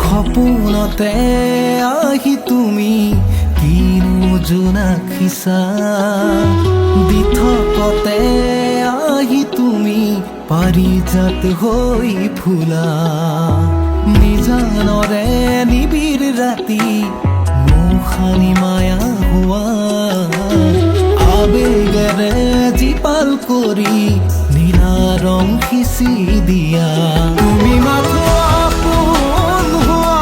সপোনতে আহি তুমি কিনো জোনাকিছা দিঠকতে আহি তুমি পাৰিজাত হৈ ফুলা নিজানৰে নিবিৰ ৰাতি মুখানি মায়া হোৱা আবেগেৰে জীপাল কৰি নীলা ৰং সিঁচি দিয়া তুমি মাথো আপোন হোৱা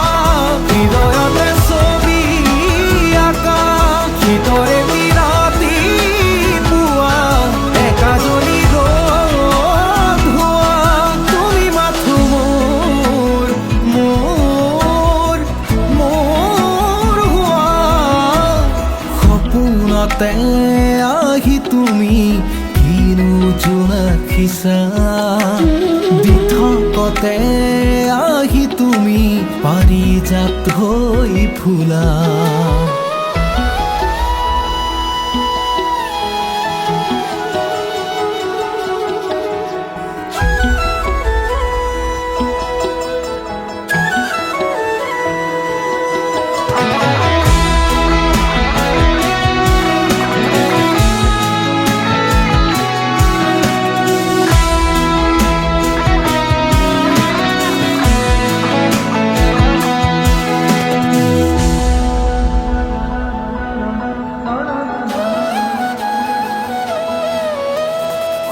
হৃদয়তে ছবি আঁকা শীতৰে বিৰাতি পুৱা একাজনী ৰ'দ হোৱা তুমি মাথো মোৰ হোৱা সপোনতে আহি তুমি কিনো জোনাকিছা দিঠকতে আহি তুমি পাৰিজাত হৈ ফুলা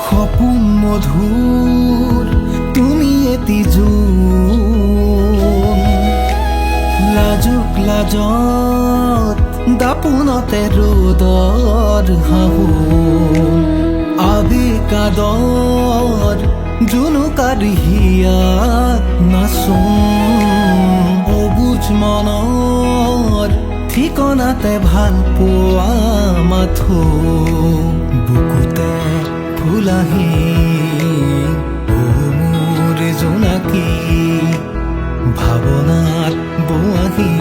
সপোন মধুৰ তুমি এটি জোন লাজুক লাজত দাপোনতে ৰ'দৰ হাহোন আবেকাদৰ জোনোকাৰ হিয়াত নাচোন অবুজ মনৰ ঠিকনাতে ভাল পোৱা মাথো বুকুতে ফুলাহি মোৰ জোনাকী ভাৱনাত বোৱাহি